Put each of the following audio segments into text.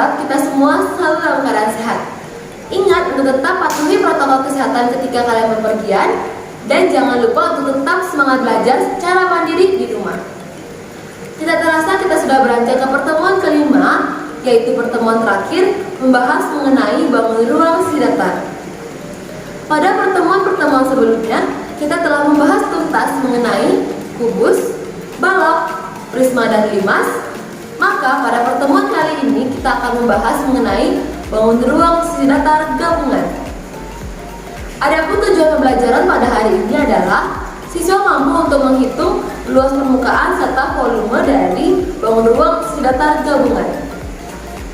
berharap kita semua selalu dalam keadaan sehat. Ingat untuk tetap patuhi protokol kesehatan ketika kalian bepergian, dan jangan lupa untuk tetap semangat belajar secara mandiri di rumah. Tidak terasa kita sudah beranjak ke pertemuan kelima, yaitu pertemuan terakhir membahas mengenai bangun ruang sisi datar. Pada pertemuan-pertemuan sebelumnya, kita telah membahas tuntas mengenai kubus, balok, prisma, dan limas. Maka pada pertemuan kali ini kita akan membahas mengenai bangun ruang sisi datar gabungan. Adapun tujuan pembelajaran pada hari ini adalah siswa mampu untuk menghitung luas permukaan serta volume dari bangun ruang sisi datar gabungan.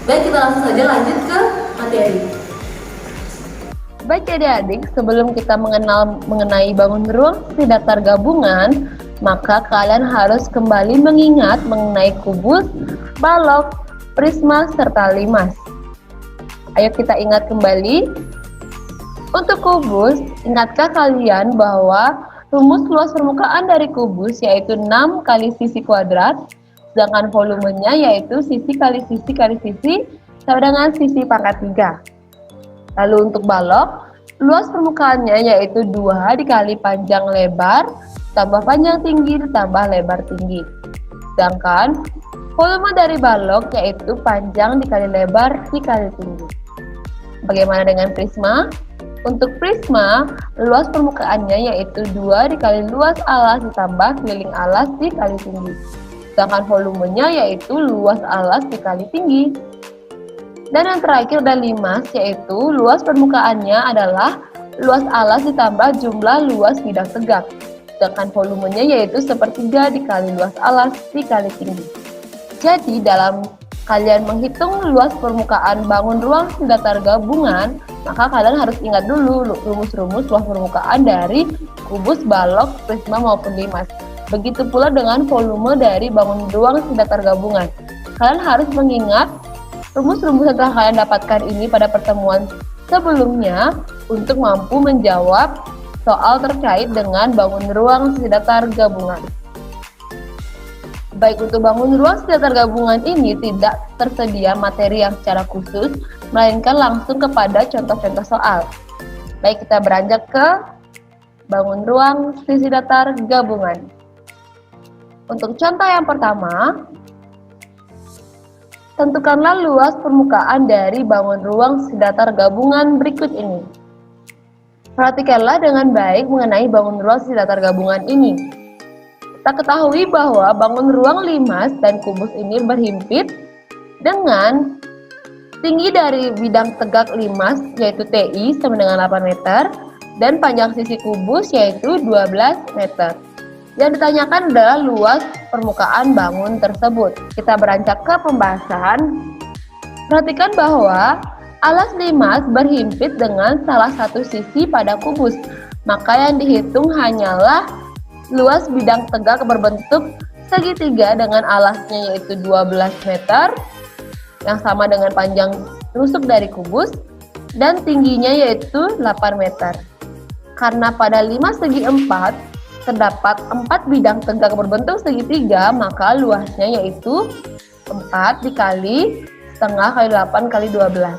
Baik, kita langsung saja lanjut ke materi. Baik adik-adik, sebelum kita mengenal mengenai bangun ruang sisi datar gabungan, maka kalian harus kembali mengingat mengenai kubus, balok, prisma, serta limas. Ayo kita ingat kembali. Untuk kubus, ingatkah kalian bahwa rumus luas permukaan dari kubus yaitu 6 kali sisi kuadrat, sedangkan volumenya yaitu sisi kali sisi sama dengan sisi pangkat 3. Lalu untuk balok, luas permukaannya yaitu 2 dikali panjang lebar, tambah panjang tinggi ditambah lebar tinggi. Sedangkan volume dari balok yaitu panjang dikali lebar dikali tinggi. Bagaimana dengan prisma? Untuk prisma, luas permukaannya yaitu 2 dikali luas alas ditambah keliling alas dikali tinggi. Sedangkan volumenya yaitu luas alas dikali tinggi. Dan yang terakhir ada limas, yaitu luas permukaannya adalah luas alas ditambah jumlah luas bidang tegak. Sedangkan volumenya yaitu 1/3 dikali luas alas dikali tinggi. Jadi dalam kalian menghitung luas permukaan bangun ruang sisi datar gabungan, maka kalian harus ingat dulu rumus-rumus luas permukaan dari kubus, balok, prisma maupun limas. Begitu pula dengan volume dari bangun ruang sisi datar gabungan. Kalian harus mengingat rumus-rumus yang telah kalian dapatkan ini pada pertemuan sebelumnya untuk mampu menjawab soal terkait dengan bangun ruang sisi datar gabungan. Baik, untuk bangun ruang sisi datar gabungan ini tidak tersedia materi yang secara khusus, melainkan langsung kepada contoh-contoh soal. Baik, kita beranjak ke bangun ruang sisi datar gabungan. Untuk contoh yang pertama, tentukanlah luas permukaan dari bangun ruang sisi datar gabungan berikut ini. Perhatikanlah dengan baik mengenai bangun ruang sisi datar gabungan ini. Kita ketahui bahwa bangun ruang limas dan kubus ini berhimpit dengan tinggi dari bidang tegak limas yaitu TI sama dengan 8 meter dan panjang sisi kubus yaitu 12 meter. Yang ditanyakan adalah luas permukaan bangun tersebut. Kita beranjak ke pembahasan. Perhatikan bahwa alas limas berhimpit dengan salah satu sisi pada kubus. Maka yang dihitung hanyalah luas bidang tegak berbentuk segitiga dengan alasnya yaitu 12 meter yang sama dengan panjang tusuk dari kubus dan tingginya yaitu 8 meter. Karena pada 5 segi 4 terdapat 4 bidang tegak berbentuk segitiga, maka luasnya yaitu 4 dikali setengah kali 8 kali 12.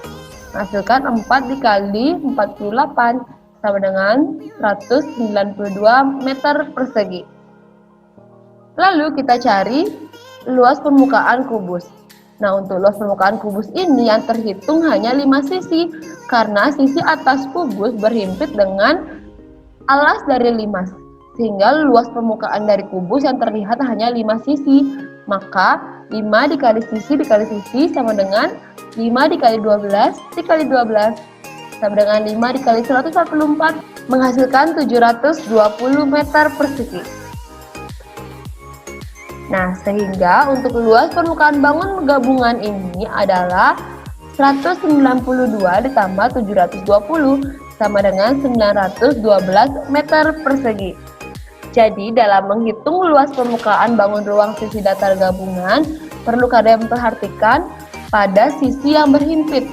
Menghasilkan 4 dikali 48 sama dengan 192 meter persegi. Lalu kita cari luas permukaan kubus. Nah, untuk luas permukaan kubus ini yang terhitung hanya 5 sisi, karena sisi atas kubus berhimpit dengan alas dari limas. Sehingga luas permukaan dari kubus yang terlihat hanya 5 sisi. Maka 5 dikali sisi sama dengan 5 dikali 12 dikali 12 sama dengan 5 dikali 144 menghasilkan 720 meter persegi. Nah, sehingga untuk luas permukaan bangun gabungan ini adalah 192 ditambah 720 sama dengan 912 meter persegi. Jadi dalam menghitung luas permukaan bangun ruang sisi datar gabungan, perlu kalian perhatikan pada sisi yang berhimpit,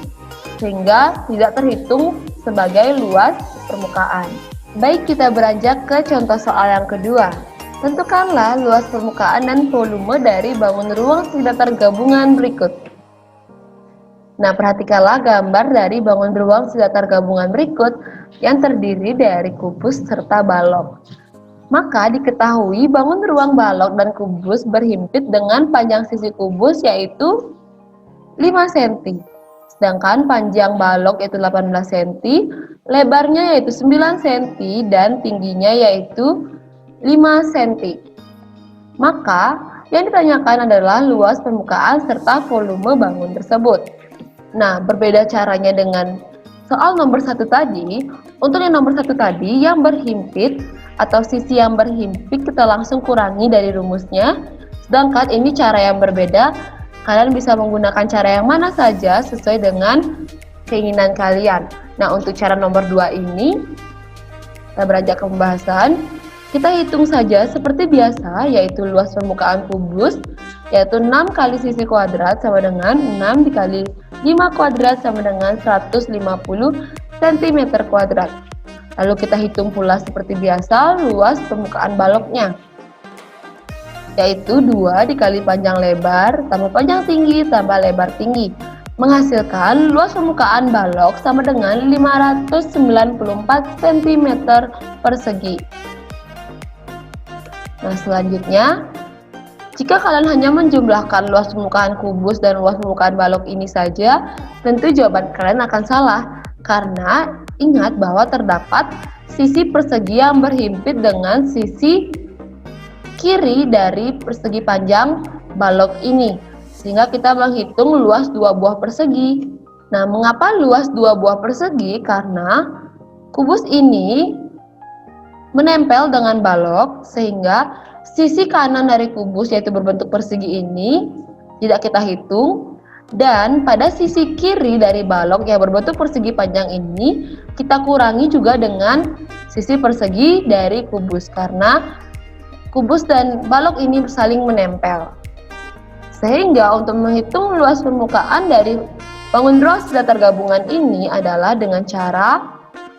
sehingga tidak terhitung sebagai luas permukaan. Baik, kita beranjak ke contoh soal yang kedua. Tentukanlah luas permukaan dan volume dari bangun ruang sisi datar gabungan berikut. Nah, perhatikanlah gambar dari bangun ruang sedatar gabungan berikut yang terdiri dari kubus serta balok. Maka diketahui bangun ruang balok dan kubus berhimpit dengan panjang sisi kubus yaitu 5 cm. Sedangkan panjang balok yaitu 18 cm, lebarnya yaitu 9 cm dan tingginya yaitu 5 cm. Maka yang ditanyakan adalah luas permukaan serta volume bangun tersebut. Nah, berbeda caranya dengan soal nomor 1 tadi. Untuk yang nomor 1 tadi, yang berhimpit atau sisi yang berhimpit kita langsung kurangi dari rumusnya. Sedangkan ini cara yang berbeda, kalian bisa menggunakan cara yang mana saja sesuai dengan keinginan kalian. Nah, untuk cara nomor 2 ini, kita beranjak ke pembahasan. Kita hitung saja seperti biasa, yaitu luas permukaan kubus, yaitu 6 kali sisi kuadrat sama dengan 6 dikali 5 kuadrat sama dengan 150 cm kuadrat. Lalu kita hitung pula seperti biasa luas permukaan baloknya, yaitu 2 dikali panjang lebar tambah panjang tinggi tambah lebar tinggi, menghasilkan luas permukaan balok sama dengan 594 cm persegi. Nah, selanjutnya, jika kalian hanya menjumlahkan luas permukaan kubus dan luas permukaan balok ini saja, tentu jawaban kalian akan salah. Karena ingat bahwa terdapat sisi persegi yang berhimpit dengan sisi kiri dari persegi panjang balok ini. Sehingga kita menghitung luas 2 buah persegi. Nah, mengapa luas 2 buah persegi? Karena kubus ini menempel dengan balok sehingga sisi kanan dari kubus yaitu berbentuk persegi ini tidak kita hitung, dan pada sisi kiri dari balok yang berbentuk persegi panjang ini kita kurangi juga dengan sisi persegi dari kubus karena kubus dan balok ini saling menempel. Sehingga untuk menghitung luas permukaan dari bangun ruang sedatar gabungan ini adalah dengan cara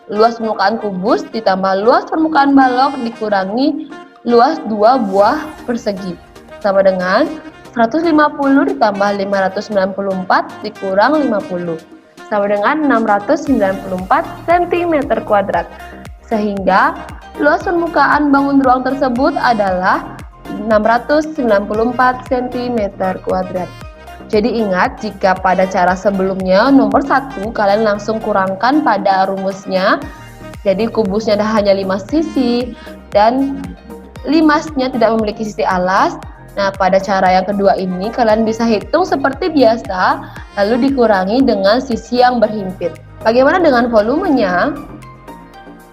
luas permukaan kubus ditambah luas permukaan balok dikurangi luas 2 buah persegi sama dengan 150 ditambah 594 dikurang 50 sama dengan 694 cm kuadrat. Sehingga luas permukaan bangun ruang tersebut adalah 694 cm kuadrat. Jadi ingat, jika pada cara sebelumnya nomor 1 kalian langsung kurangkan pada rumusnya. Jadi kubusnya hanya 5 sisi dan limasnya tidak memiliki sisi alas. Nah, pada cara yang kedua ini kalian bisa hitung seperti biasa lalu dikurangi dengan sisi yang berhimpit. Bagaimana dengan volumenya?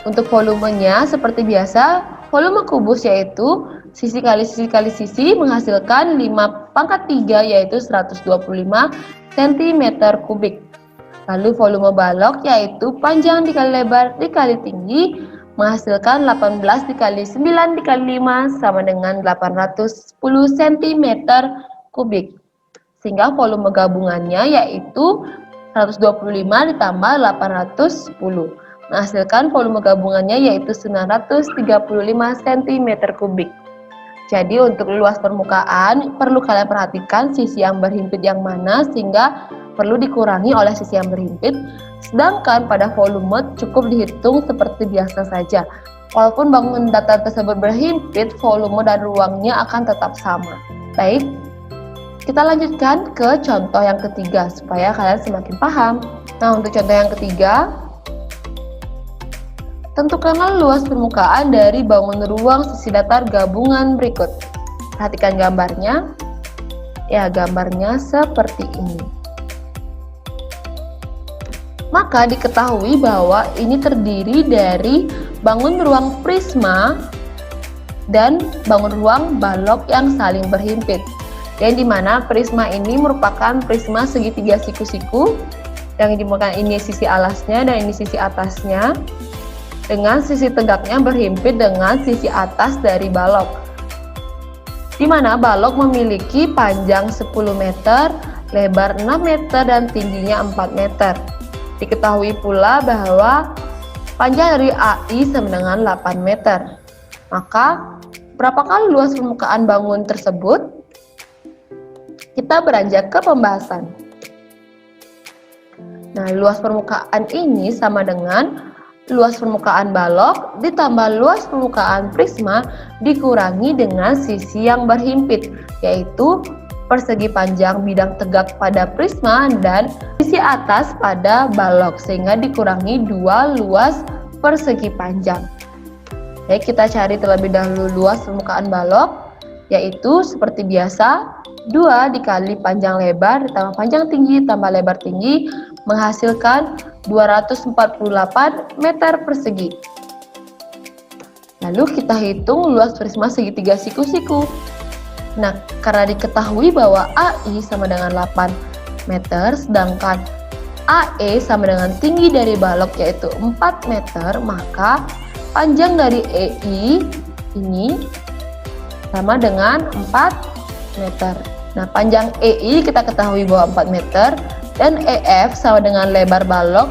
Untuk volumenya seperti biasa, volume kubus yaitu sisi kali sisi menghasilkan 5/3 yaitu 125 cm kubik. Lalu volume balok yaitu panjang dikali lebar dikali tinggi menghasilkan 18 dikali 9 dikali 5 sama dengan 810 cm kubik. Sehingga volume gabungannya yaitu 125 ditambah 810 menghasilkan volume gabungannya yaitu 935 cm kubik. Jadi untuk luas permukaan perlu kalian perhatikan sisi yang berhimpit yang mana sehingga perlu dikurangi oleh sisi yang berhimpit. Sedangkan pada volume cukup dihitung seperti biasa saja. Walaupun bangunan datar tersebut berhimpit, volume dan ruangnya akan tetap sama. Baik, kita lanjutkan ke contoh yang ketiga supaya kalian semakin paham. Nah, untuk contoh yang ketiga, tentukanlah luas permukaan dari bangun ruang sisi datar gabungan berikut. Perhatikan gambarnya. Ya, gambarnya seperti ini. Maka diketahui bahwa ini terdiri dari bangun ruang prisma dan bangun ruang balok yang saling berhimpit. Yang dimana prisma ini merupakan prisma segitiga siku-siku, yang dimana ini sisi alasnya dan ini sisi atasnya, dengan sisi tegaknya berhimpit dengan sisi atas dari balok. Di mana balok memiliki panjang 10 meter, lebar 6 meter dan tingginya 4 meter. Diketahui pula bahwa panjang dari AI sama dengan 8 meter. Maka, berapakah luas permukaan bangun tersebut? Kita beranjak ke pembahasan. Nah, luas permukaan ini sama dengan luas permukaan balok ditambah luas permukaan prisma dikurangi dengan sisi yang berhimpit, yaitu persegi panjang bidang tegak pada prisma dan sisi atas pada balok, sehingga dikurangi 2 luas persegi panjang. Baik, kita cari terlebih dahulu luas permukaan balok, yaitu seperti biasa 2 dikali panjang lebar ditambah panjang tinggi tambah lebar tinggi menghasilkan 248 meter persegi. Lalu kita hitung luas prisma segitiga siku-siku. Nah, karena diketahui bahwa AI sama dengan 8 meter, sedangkan AE sama dengan tinggi dari balok yaitu 4 meter, maka panjang dari EI ini sama dengan 4 meter. Nah, panjang EI kita ketahui bahwa 4 meter dan EF sama dengan lebar balok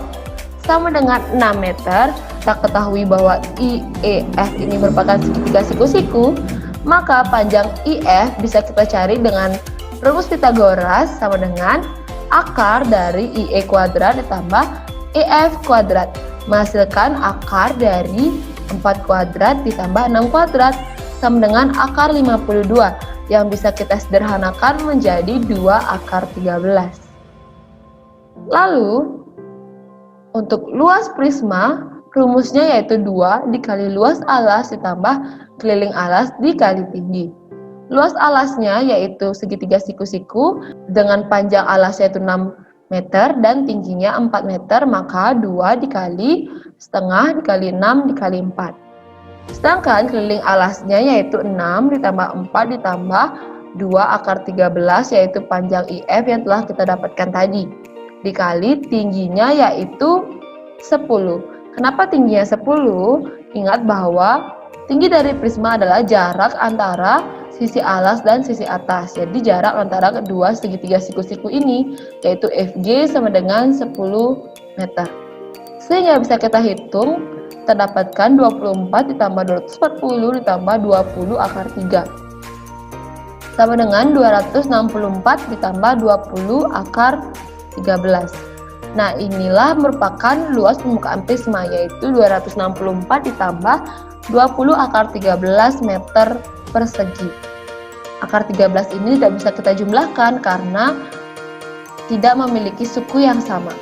sama dengan 6 meter. Kita ketahui bahwa IEF ini merupakan segitiga siku-siku, maka panjang IF bisa kita cari dengan rumus Pitagoras sama dengan akar dari IE kuadrat ditambah EF kuadrat, menghasilkan akar dari 4 kuadrat ditambah 6 kuadrat sama dengan akar 52 yang bisa kita sederhanakan menjadi 2 akar 13. Lalu untuk luas prisma rumusnya yaitu 2 dikali luas alas ditambah keliling alas dikali tinggi. Luas alasnya yaitu segitiga siku-siku dengan panjang alas yaitu 6 meter dan tingginya 4 meter, maka 2 dikali setengah dikali 6 dikali 4. Sedangkan keliling alasnya yaitu 6 ditambah 4 ditambah 2 akar 13 yaitu panjang IF yang telah kita dapatkan tadi. Dikali tingginya yaitu 10. Kenapa tingginya 10? Ingat bahwa tinggi dari prisma adalah jarak antara sisi alas dan sisi atas. Jadi jarak antara kedua segitiga siku-siku ini yaitu FG sama dengan 10 meter. Sehingga bisa kita hitung kita dapatkan 24 ditambah 240 ditambah 20 akar 3 sama dengan 264 ditambah 20 akar 13. Nah, inilah merupakan luas permukaan prisma yaitu 264 ditambah 20 akar 13 meter persegi. Akar 13 ini tidak bisa kita jumlahkan karena tidak memiliki suku yang sama.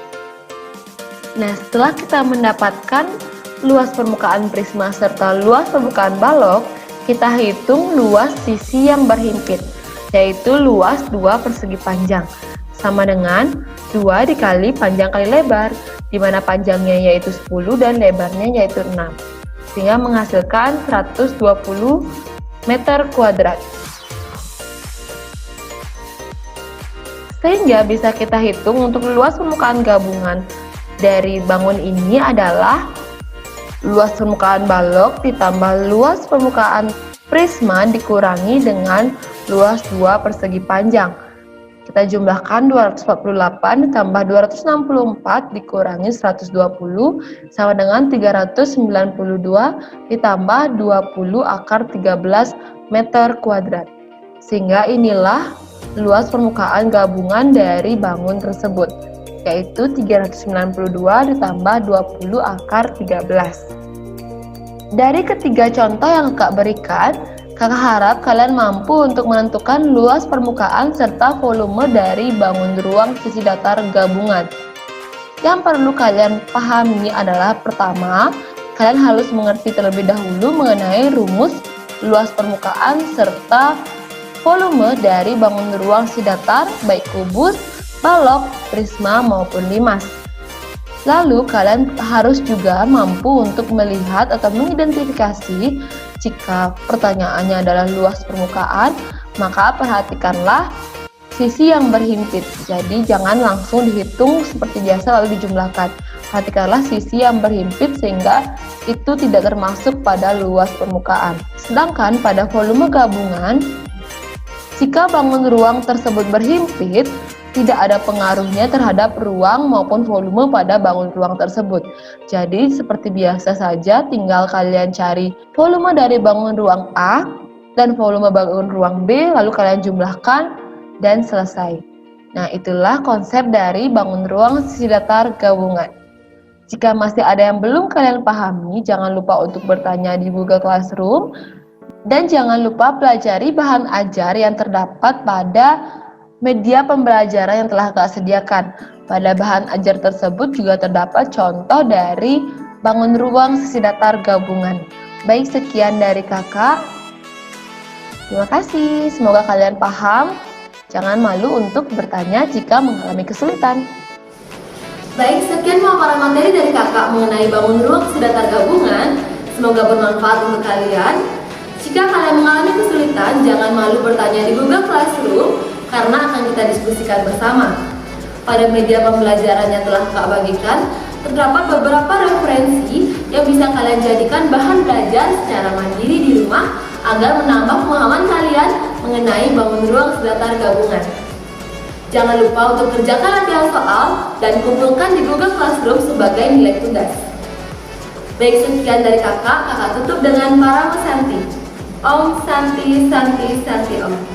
Nah, setelah kita mendapatkan luas permukaan prisma serta luas permukaan balok, kita hitung luas sisi yang berhimpit, yaitu luas 2 persegi panjang, sama dengan 2 dikali panjang kali lebar, di mana panjangnya yaitu 10 dan lebarnya yaitu 6, sehingga menghasilkan 120 meter kuadrat. Sehingga bisa kita hitung untuk luas permukaan gabungan dari bangun ini adalah luas permukaan balok ditambah luas permukaan prisma dikurangi dengan luas 2 persegi panjang. Kita jumlahkan 248 ditambah 264 dikurangi 120 sama dengan 392 ditambah 20 akar 13 meter kuadrat. Sehingga inilah luas permukaan gabungan dari bangun tersebut, yaitu 392 ditambah 20 akar 13. Dari ketiga contoh yang Kak berikan, Kakak harap kalian mampu untuk menentukan luas permukaan serta volume dari bangun ruang sisi datar gabungan. Yang perlu kalian pahami adalah pertama, kalian harus mengerti terlebih dahulu mengenai rumus luas permukaan serta volume dari bangun ruang sisi datar baik kubus, balok, prisma maupun limas. Lalu kalian harus juga mampu untuk melihat atau mengidentifikasi jika pertanyaannya adalah luas permukaan, maka perhatikanlah sisi yang berhimpit. Jadi jangan langsung dihitung seperti biasa lalu dijumlahkan. Perhatikanlah sisi yang berhimpit sehingga itu tidak termasuk pada luas permukaan. Sedangkan pada volume gabungan, jika bangun ruang tersebut berhimpit, tidak ada pengaruhnya terhadap ruang maupun volume pada bangun ruang tersebut. Jadi seperti biasa saja, tinggal kalian cari volume dari bangun ruang A dan volume bangun ruang B, lalu kalian jumlahkan dan selesai. Nah, itulah konsep dari bangun ruang sisi datar gabungan. Jika masih ada yang belum kalian pahami, jangan lupa untuk bertanya di Google Classroom. Dan jangan lupa pelajari bahan ajar yang terdapat pada media pembelajaran yang telah Kak sediakan. Pada bahan ajar tersebut juga terdapat contoh dari bangun ruang sisi datar gabungan. Baik, sekian dari Kakak. Terima kasih, semoga kalian paham. Jangan malu untuk bertanya jika mengalami kesulitan. Baik, sekian pemaparan materi dari Kakak mengenai bangun ruang sisi datar gabungan. Semoga bermanfaat untuk kalian. Jika kalian mengalami kesulitan, jangan malu bertanya di Google Classroom karena akan kita diskusikan bersama. Pada media pembelajaran yang telah Kak bagikan, terdapat beberapa referensi yang bisa kalian jadikan bahan belajar secara mandiri di rumah agar menambah pemahaman kalian mengenai bangun ruang sisi datar gabungan. Jangan lupa untuk kerjakan latihan soal dan kumpulkan di Google Classroom sebagai nilai tugas. Baik, sekian dari kakak tutup dengan para Santi. Om Santi Santi Santi Om.